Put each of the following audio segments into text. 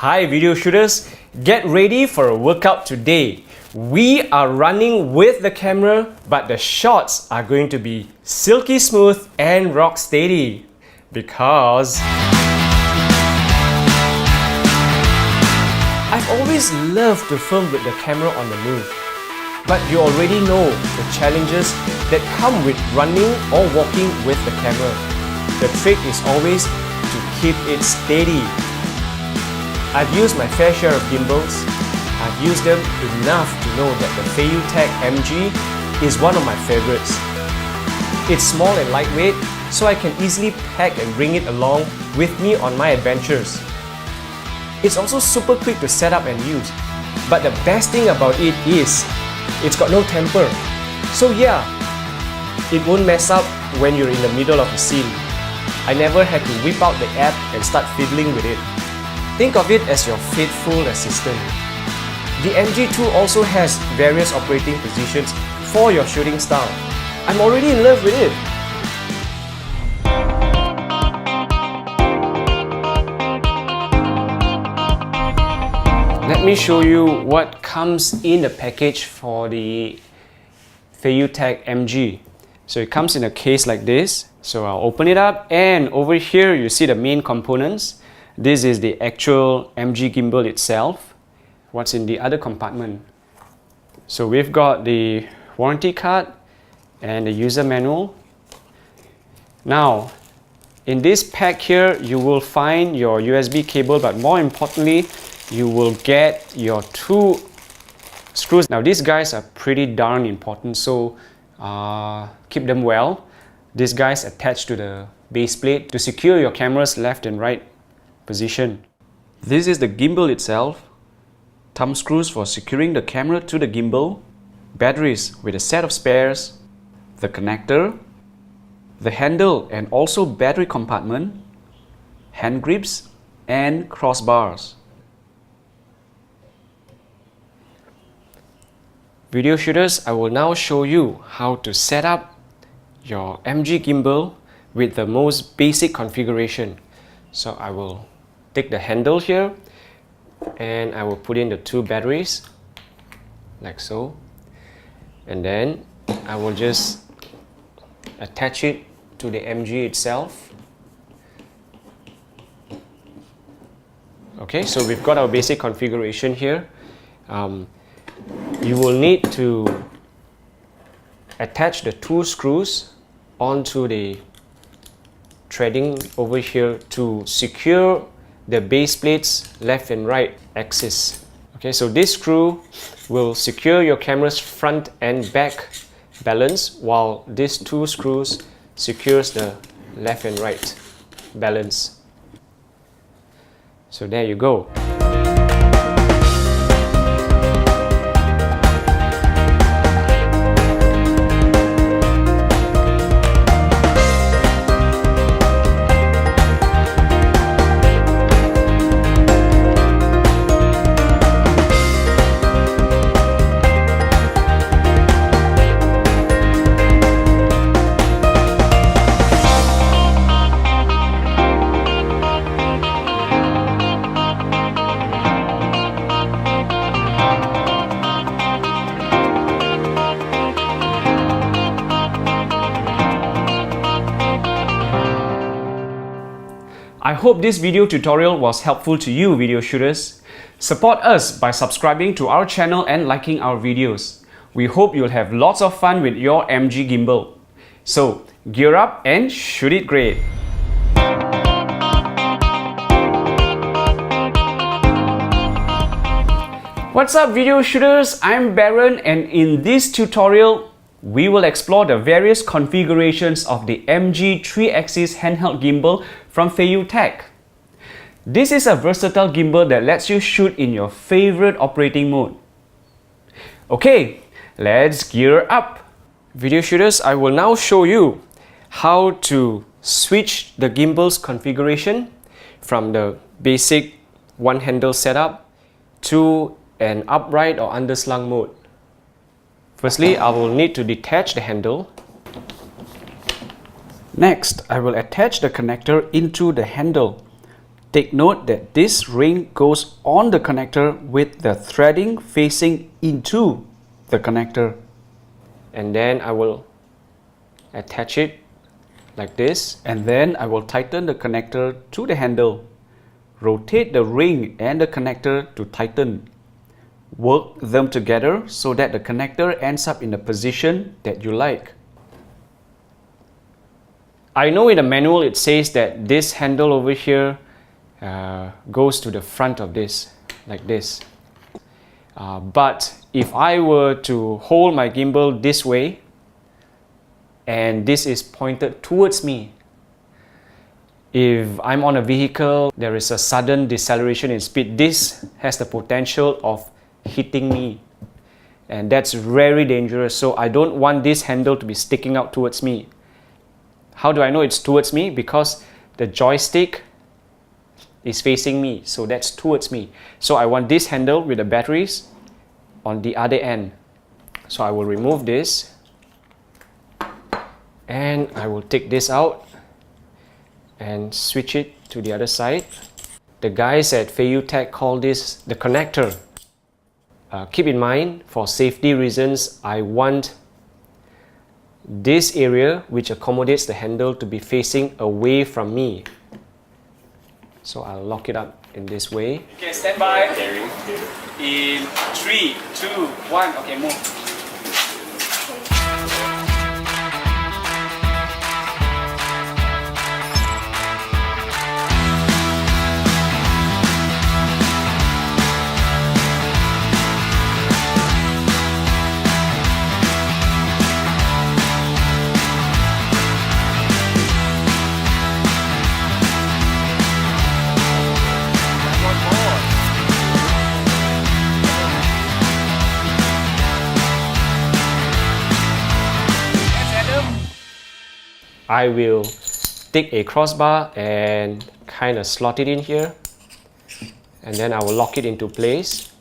Hi video shooters, get ready for a workout today. We are running with the camera, but the shots are going to be silky smooth and rock steady because I've always loved to film with the camera on the move. But you already know the challenges that come with running or walking with the camera. The trick is always to keep it steady. I've used my fair share of gimbals. I've used them enough to know that the Wolfang MG is one of my favorites. It's small and lightweight, so I can easily pack and bring it along with me on my adventures. It's also super quick to set up and use. But the best thing about it is, it's got no temper. So yeah, it won't mess up when you're in the middle of a scene. I never had to whip out the app and start fiddling with it. Think of it as your faithful assistant. The MG2 also has various operating positions for your shooting style. I'm already in love with it. Let me show you what comes in the package for the Wolfang MG. So it comes in a case like this. So I'll open it up, and over here you see the main components. This is the actual MG gimbal itself. What's in the other compartment? So we've got the warranty card and the user manual. Now, in this pack here, you will find your USB cable, but more importantly, you will get your two screws. Now these guys are pretty darn important, so keep them well. These guys attach to the base plate to secure your camera's left and right position. This is the gimbal itself. Thumb screws for securing the camera to the gimbal. Batteries with a set of spares. The connector. The handle and also battery compartment. Hand grips and crossbars. Video shooters, I will now show you how to set up your MG gimbal with the most basic configuration. So I will take the handle here and I will put in the two batteries like so, and then I will just attach it to the MG itself. Okay, so we've got our basic configuration here. You will need to attach the two screws onto the threading over here to secure the base plates left and right axis. Okay, so this screw will secure your camera's front and back balance, while these two screws secures the left and right balance. So there you go. I hope this video tutorial was helpful to you, video shooters. Support us by subscribing to our channel and liking our videos. We hope you'll have lots of fun with your MG gimbal. So, gear up and shoot it great! What's up video shooters, I'm Baron, and in this tutorial, we will explore the various configurations of the MG 3-axis handheld gimbal from Wolfang. This is a versatile gimbal that lets you shoot in your favorite operating mode. Okay, let's gear up! Video shooters, I will now show you how to switch the gimbal's configuration from the basic one handle setup to an upright or underslung mode. Firstly, I will need to detach the handle. Next, I will attach the connector into the handle Take note that this ring goes on the connector with the threading facing into the connector. And then I will attach it like this. And then I will tighten the connector to the handle. Rotate the ring and the connector to tighten. Work them together so that the connector ends up in the position that you like. I know in the manual it says that this handle over here goes to the front of this, like this. But if I were to hold my gimbal this way, and this is pointed towards me, if I'm on a vehicle, there is a sudden deceleration in speed, this has the potential of hitting me. And that's very dangerous. So I don't want this handle to be sticking out towards me. How do I know it's towards me? Because the joystick is facing me, so that's towards me. So I want this handle with the batteries on the other end. So I will remove this and I will take this out and switch it to the other side. The guys at Feiyu call this the connector. Keep in mind, for safety reasons, I want this area which accommodates the handle to be facing away from me. So I'll lock it up in this way. Okay, stand by. In 3, 2, 1. Okay, move. I will take a crossbar and kind of slot it in here, and then I will lock it into place.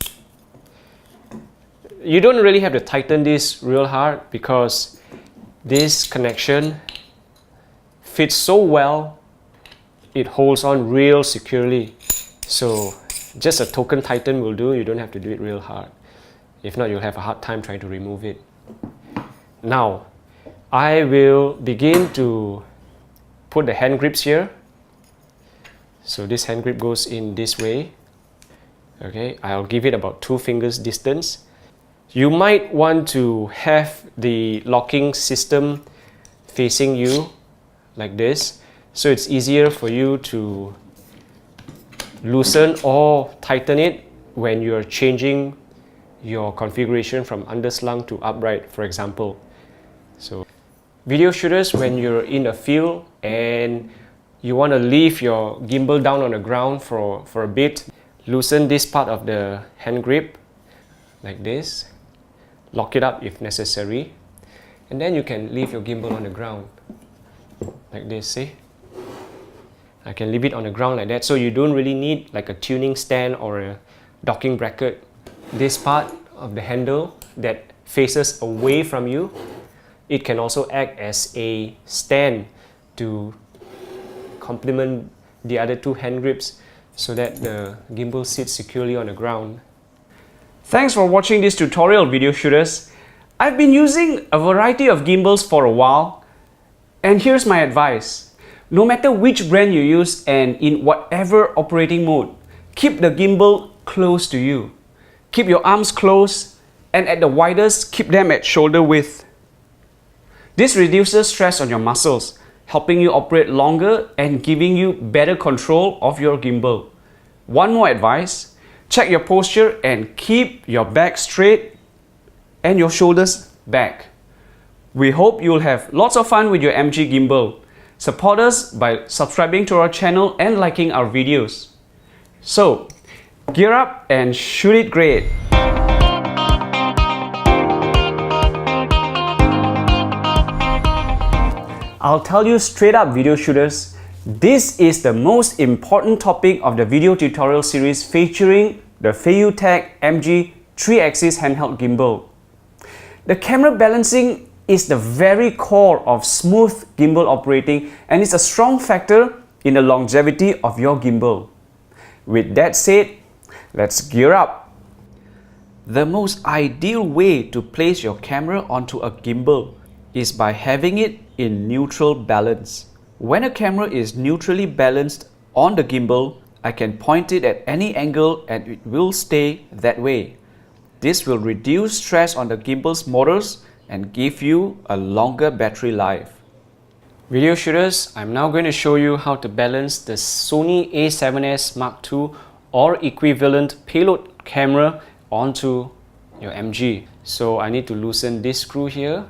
You don't really have to tighten this real hard because this connection fits so well, it holds on real securely. So just a token tighten will do. You don't have to do it real hard. If not, you'll have a hard time trying to remove it. Now I will begin to put the hand grips here. So this hand grip goes in this way. Okay, I'll give it about 2 fingers distance. You might want to have the locking system facing you like this, so it's easier for you to loosen or tighten it when you're changing your configuration from underslung to upright, for example. So video shooters, when you're in a field and you want to leave your gimbal down on the ground for a bit, loosen this part of the hand grip like this, lock it up if necessary, and then you can leave your gimbal on the ground like this. See, I can leave it on the ground like that, so you don't really need like a tuning stand or a docking bracket. This part of the handle that faces away from you, it can also act as a stand to complement the other 2 hand grips so that the gimbal sits securely on the ground. Thanks for watching this tutorial, video shooters. I've been using a variety of gimbals for a while, and here's my advice. No matter which brand you use and in whatever operating mode, keep the gimbal close to you. Keep your arms close, and at the widest, keep them at shoulder width. This reduces stress on your muscles, helping you operate longer and giving you better control of your gimbal. One more advice, check your posture and keep your back straight and your shoulders back. We hope you'll have lots of fun with your MG gimbal. Support us by subscribing to our channel and liking our videos. So, gear up and shoot it great! I'll tell you straight up, video shooters, this is the most important topic of the video tutorial series featuring the Feiyu MG 3-axis handheld gimbal. The camera balancing is the very core of smooth gimbal operating, and it's a strong factor in the longevity of your gimbal. With that said, let's gear up. The most ideal way to place your camera onto a gimbal is by having it in neutral balance. When a camera is neutrally balanced on the gimbal, I can point it at any angle and it will stay that way. This will reduce stress on the gimbal's motors and give you a longer battery life. Video shooters, I'm now going to show you how to balance the Sony a7S Mark II or equivalent payload camera onto your MG. So I need to loosen this screw here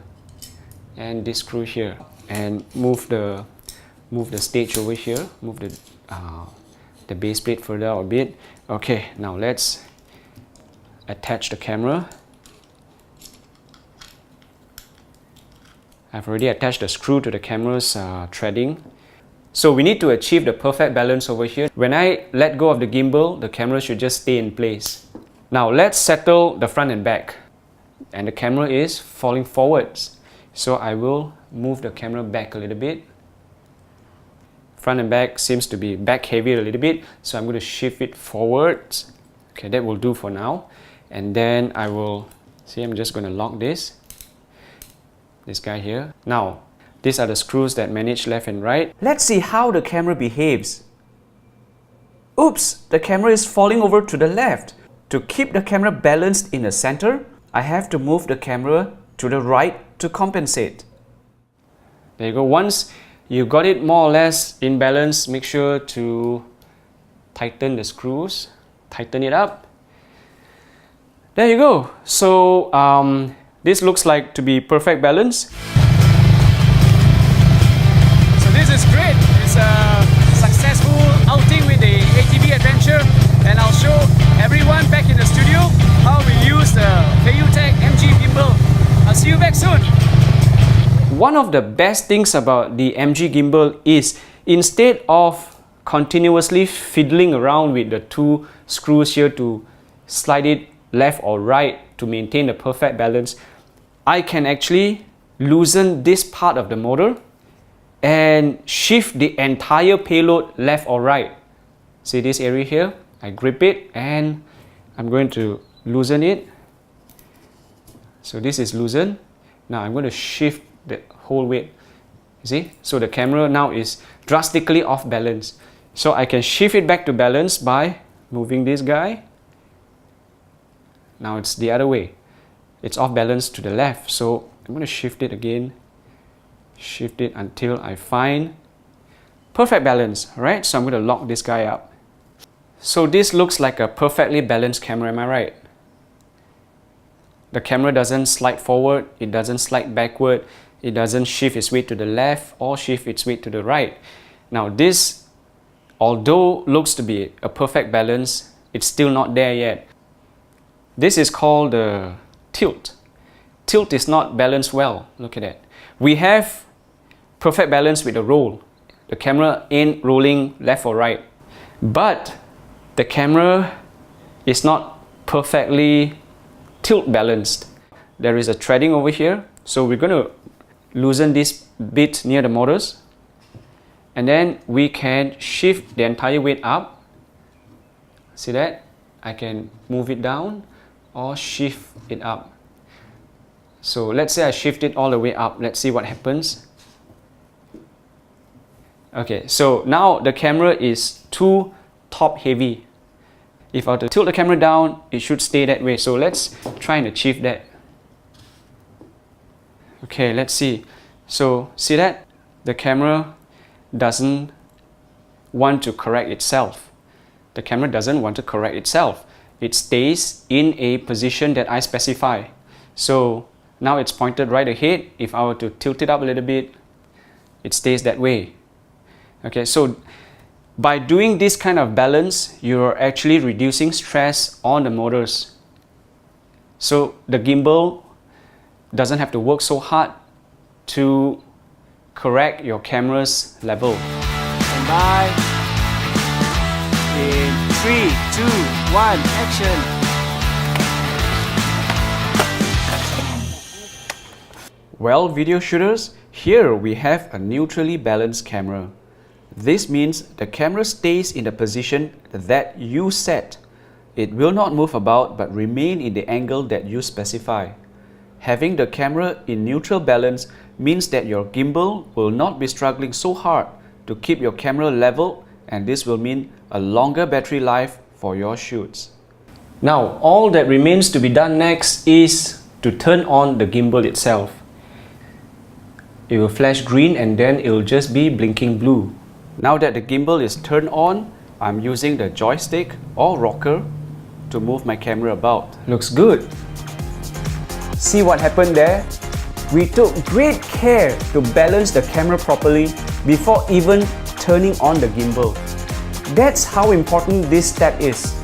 and this screw here and move the stage over here, move the base plate further out a bit. Okay, now let's attach the camera. I've already attached the screw to the camera's threading. So we need to achieve the perfect balance over here. When I let go of the gimbal, the camera should just stay in place. Now let's settle the front and back. And the camera is falling forwards. So I will move the camera back a little bit. Front and back seems to be back heavy a little bit. So I'm going to shift it forwards. Okay, that will do for now. And then I will, see, I'm just going to lock this guy here. Now, these are the screws that manage left and right. Let's see how the camera behaves. Oops, the camera is falling over to the left. To keep the camera balanced in the center, I have to move the camera to the right to compensate. There you go. Once you got it more or less in balance, make sure to tighten the screws, tighten it up. There you go. So this looks like to be perfect balance. So this is great. It's a successful outing with the ATV adventure, and I'll show everyone back in the studio how we use the Feiyutech MG gimbal. I'll see you back soon. One of the best things about the MG gimbal is instead of continuously fiddling around with the two screws here to slide it left or right to maintain the perfect balance, I can actually loosen this part of the motor and shift the entire payload left or right. See this area here? I grip it and I'm going to loosen it. So this is loosened. Now I'm going to shift the whole weight. You see? So the camera now is drastically off balance. So I can shift it back to balance by moving this guy. Now it's the other way. It's off balance to the left. So I'm going to shift it again. Shift it until I find perfect balance. Alright, so I'm going to lock this guy up. So this looks like a perfectly balanced camera, am I right? The camera doesn't slide forward, it doesn't slide backward, it doesn't shift its weight to the left or shift its weight to the right. Now this, although looks to be a perfect balance, it's still not there yet. This is called the tilt. Tilt is not balanced well. Look at that. We have perfect balance with the roll. The camera ain't rolling left or right. But the camera is not perfectly tilt balanced. There is a threading over here. So we're going to loosen this bit near the motors. And then we can shift the entire weight up. See that? I can move it down or shift it up. So let's say I shift it all the way up. Let's see what happens. Okay, so now the camera is too top heavy. If I were to tilt the camera down, it should stay that way. So let's try and achieve that. Okay, let's see. So see that? The camera doesn't want to correct itself. The camera doesn't want to correct itself. It stays in a position that I specify. So now it's pointed right ahead. If I were to tilt it up a little bit, it stays that way. Okay, so by doing this kind of balance, you're actually reducing stress on the motors. So the gimbal doesn't have to work so hard to correct your camera's level. Stand by. In 3, 2, 1, action! Well, video shooters, here we have a neutrally balanced camera. This means the camera stays in the position that you set. It will not move about but remain in the angle that you specify. Having the camera in neutral balance means that your gimbal will not be struggling so hard to keep your camera level, and this will mean a longer battery life for your shoots. Now, all that remains to be done next is to turn on the gimbal itself. It will flash green and then it will just be blinking blue. Now that the gimbal is turned on, I'm using the joystick or rocker to move my camera about. Looks good. See what happened there? We took great care to balance the camera properly before even turning on the gimbal. That's how important this step is.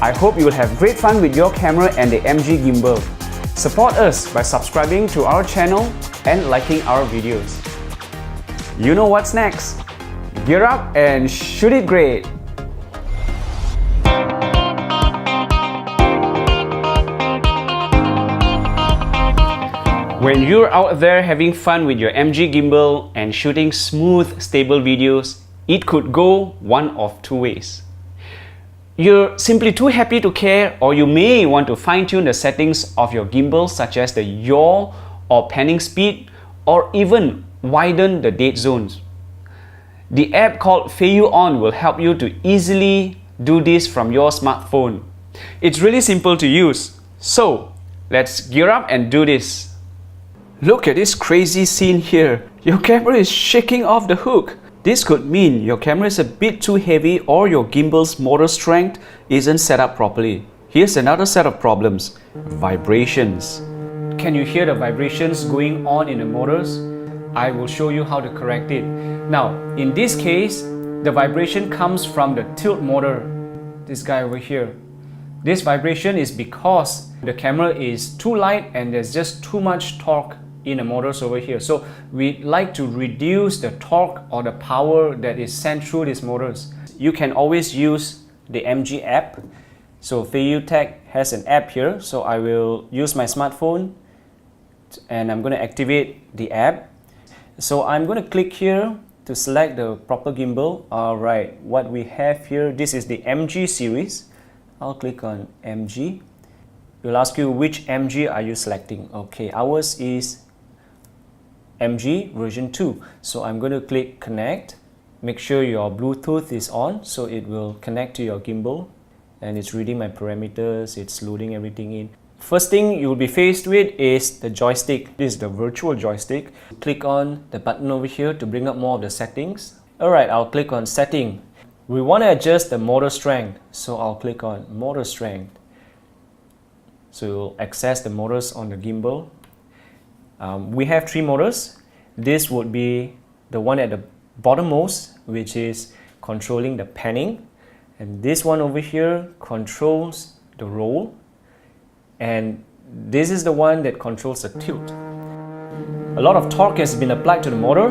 I hope you will have great fun with your camera and the MG gimbal. Support us by subscribing to our channel and liking our videos. You know what's next. Gear up and shoot it great! When you're out there having fun with your MG gimbal and shooting smooth, stable videos, it could go one of two ways. You're simply too happy to care, or you may want to fine-tune the settings of your gimbal such as the yaw or panning speed, or even widen the dead zones. The app called Feiyu On will help you to easily do this from your smartphone. It's really simple to use. So, let's gear up and do this. Look at this crazy scene here. Your camera is shaking off the hook. This could mean your camera is a bit too heavy or your gimbal's motor strength isn't set up properly. Here's another set of problems. Vibrations. Can you hear the vibrations going on in the motors? I will show you how to correct it. Now, in this case, the vibration comes from the tilt motor. This guy over here. This vibration is because the camera is too light and there's just too much torque in the motors over here. So we like to reduce the torque or the power that is sent through these motors. You can always use the MG app. So Feiyu Tech has an app here. So I will use my smartphone and I'm going to activate the app. So I'm going to click here to select the proper gimbal. Alright, what we have here, this is the MG series. I'll click on MG. It will ask you which MG are you selecting. Okay, ours is MG version 2. So I'm going to click connect. Make sure your Bluetooth is on so it will connect to your gimbal. And it's reading my parameters, it's loading everything in. First thing you will be faced with is the joystick. This is the virtual joystick. Click on the button over here to bring up more of the settings. Alright, I'll click on setting. We want to adjust the motor strength. So I'll click on motor strength. So you'll access the motors on the gimbal. We have 3 motors. This would be the one at the bottommost, which is controlling the panning. And this one over here controls the roll. And this is the one that controls the tilt. A lot of torque has been applied to the motor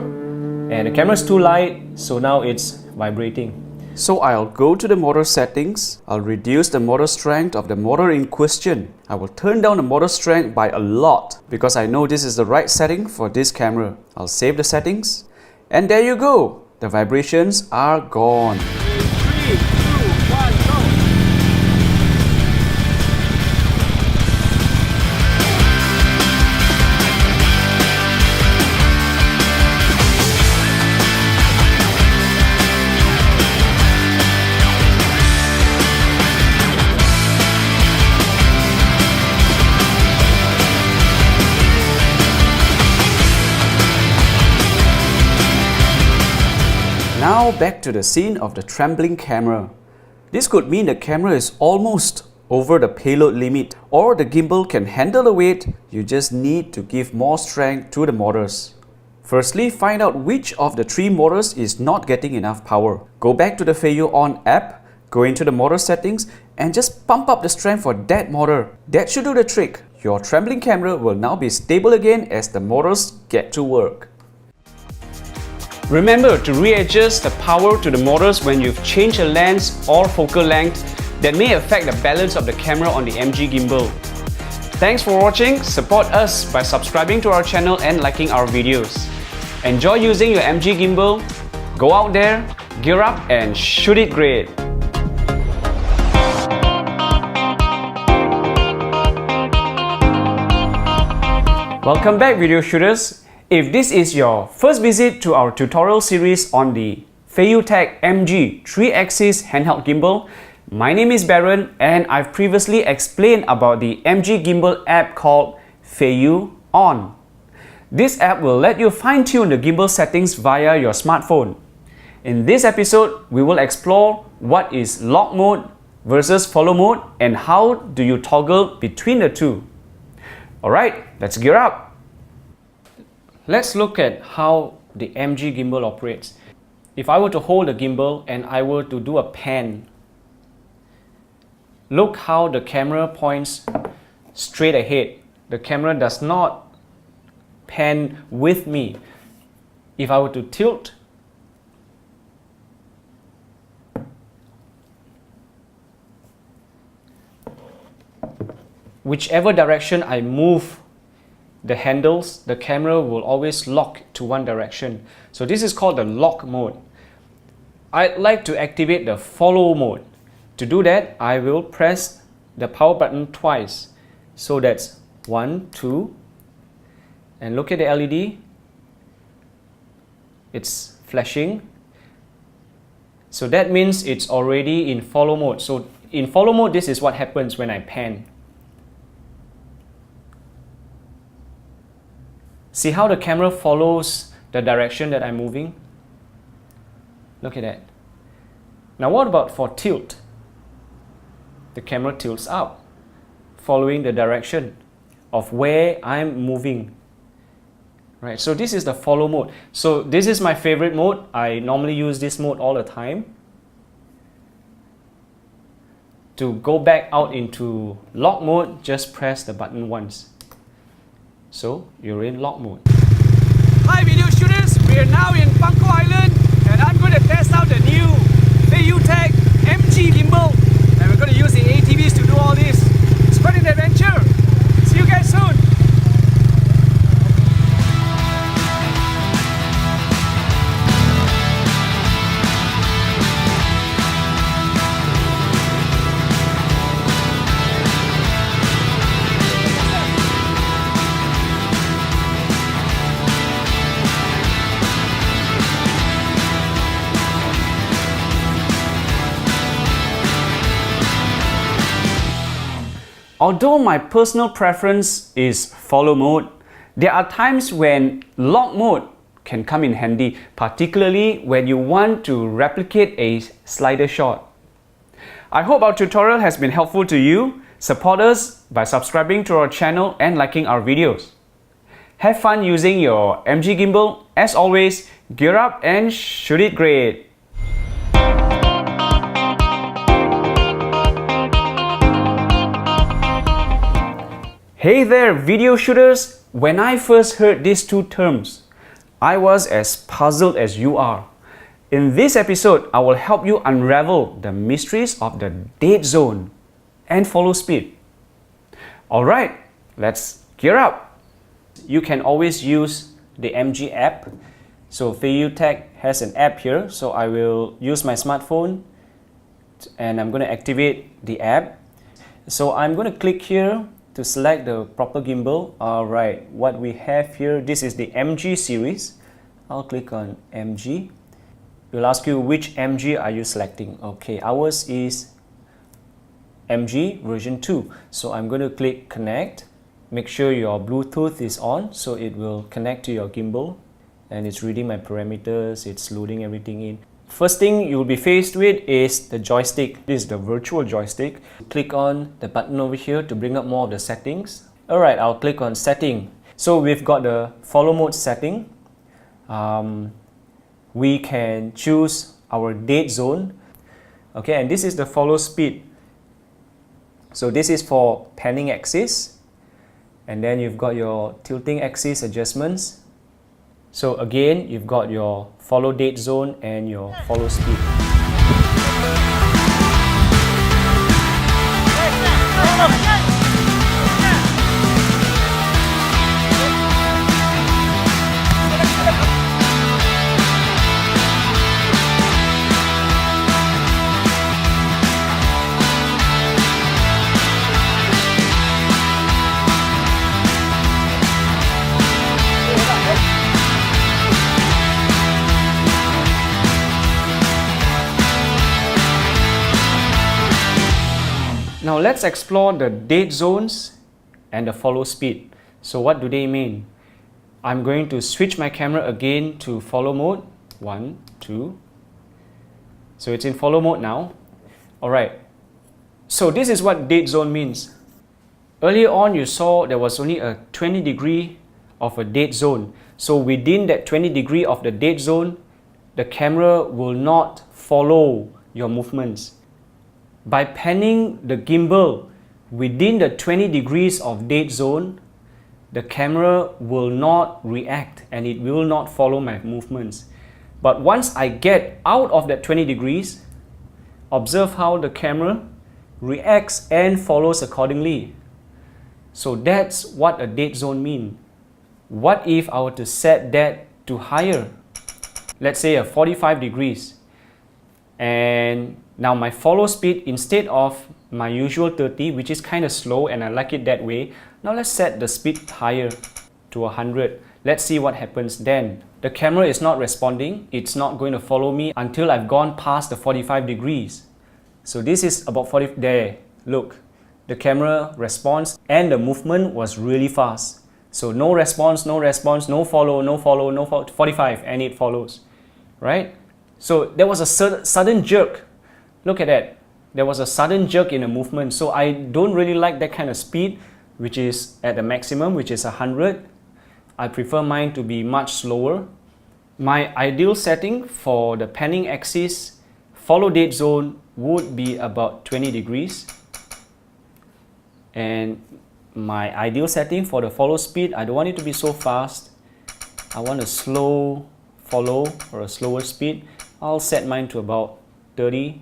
and the camera is too light, so now it's vibrating. So I'll go to the motor settings. I'll reduce the motor strength of the motor in question. I will turn down the motor strength by a lot because I know this is the right setting for this camera. I'll save the settings and there you go. The vibrations are gone. 3, 2, 1, go! Now back to the scene of the trembling camera. This could mean the camera is almost over the payload limit, or the gimbal can handle the weight. You just need to give more strength to the motors. Firstly, find out which of the 3 motors is not getting enough power. Go back to the Feiyu On app, go into the motor settings and just pump up the strength for that motor. That should do the trick. Your trembling camera will now be stable again as the motors get to work. Remember to readjust the power to the motors when you've changed a lens or focal length that may affect the balance of the camera on the MG gimbal. Thanks for watching. Support us by subscribing to our channel and liking our videos. Enjoy using your MG gimbal. Go out there, gear up and shoot it great! Welcome back video shooters. If this is your first visit to our tutorial series on the Feiyutech MG 3-axis handheld gimbal, my name is Baron and I've previously explained about the MG gimbal app called Feiyu On. This app will let you fine-tune the gimbal settings via your smartphone. In this episode, we will explore what is lock mode versus follow mode and how do you toggle between the two. Alright, let's gear up! Let's look at how the MG gimbal operates. If I were to hold the gimbal and I were to do a pan, look how the camera points straight ahead. The camera does not pan with me. If I were to tilt, whichever direction I move the handles, the camera will always lock to one direction. So this is called the lock mode. I'd like to activate the follow mode. To do that, I will press the power button twice. So that's 1, 2, and look at the LED. It's flashing. So that means it's already in follow mode. So in follow mode, this is what happens when I pan. See how the camera follows the direction that I'm moving? Look at that. Now what about for tilt? The camera tilts up, following the direction of where I'm moving. Right, so this is the follow mode. So this is my favorite mode. I normally use this mode all the time. To go back out into lock mode, just press the button once. So you're in lock mode. Hi video shooters, we are now in Bangkok Island and I'm going to test out the new Feiyutech MG gimbal and we're going to use the ATVs to do all this. It's quite an adventure. See you guys soon. Although my personal preference is follow mode, there are times when lock mode can come in handy, particularly when you want to replicate a slider shot. I hope our tutorial has been helpful to you. Support us by subscribing to our channel and liking our videos. Have fun using your MG gimbal. As always, gear up and shoot it great! Hey there video shooters! When I first heard these two terms, I was as puzzled as you are. In this episode, I will help you unravel the mysteries of the dead zone and follow speed. Alright, let's gear up! You can always use the MG app. So Feiyutech has an app here, so I will use my smartphone and I'm going to activate the app. So I'm going to click here to select the proper gimbal. Alright, what we have here, this is the MG series. I'll click on MG. It will ask you which MG are you selecting. Okay, ours is MG version 2. So I'm going to click connect. Make sure your Bluetooth is on so it will connect to your gimbal. And it's reading my parameters, it's loading everything in. First thing you'll be faced with is the joystick. This is the virtual joystick. Click on the button over here to bring up more of the settings. Alright, I'll click on setting. So we've got the follow mode setting. We can choose our dead zone. Okay, and this is the follow speed. So this is for panning axis. And then you've got your tilting axis adjustments. So again, you've got your follow dead zone and your follow speed. Now let's explore the dead zones and the follow speed. So what do they mean? I'm going to switch my camera again to follow mode. 1, 2. So it's in follow mode now. Alright. So this is what dead zone means. Earlier on you saw there was only a 20 degree of a dead zone. So within that 20 degree of the dead zone, the camera will not follow your movements. By panning the gimbal within the 20 degrees of dead zone, the camera will not react and it will not follow my movements. But once I get out of that 20 degrees, observe how the camera reacts and follows accordingly. So that's what a dead zone means. What if I were to set that to higher? Let's say a 45 degrees. And now my follow speed, instead of my usual 30, which is kind of slow and I like it that way, now let's set the speed higher to 100. Let's see what happens then. The camera is not responding. It's not going to follow me until I've gone past the 45 degrees. So this is about 40, there, look. The camera responds and the movement was really fast. So no response, no response, no follow, no follow, no follow, 45 and it follows, right? So there was a sudden jerk. Look at that. There was a sudden jerk in the movement. So I don't really like that kind of speed, which is at the maximum, which is 100. I prefer mine to be much slower. My ideal setting for the panning axis follow dead zone would be about 20 degrees. And my ideal setting for the follow speed, I don't want it to be so fast. I want a slow follow or a slower speed. I'll set mine to about 30.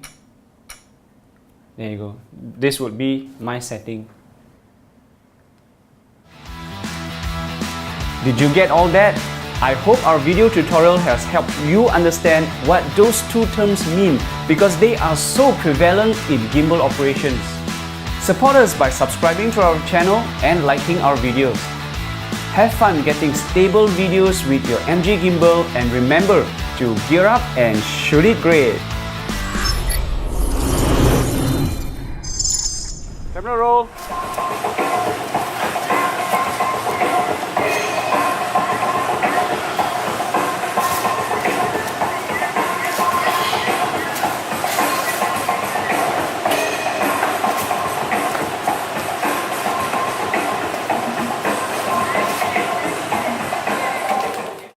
There you go. This would be my setting. Did you get all that? I hope our video tutorial has helped you understand what those two terms mean because they are so prevalent in gimbal operations. Support us by subscribing to our channel and liking our videos. Have fun getting stable videos with your MG gimbal and remember to gear up and shoot it great. Camera roll.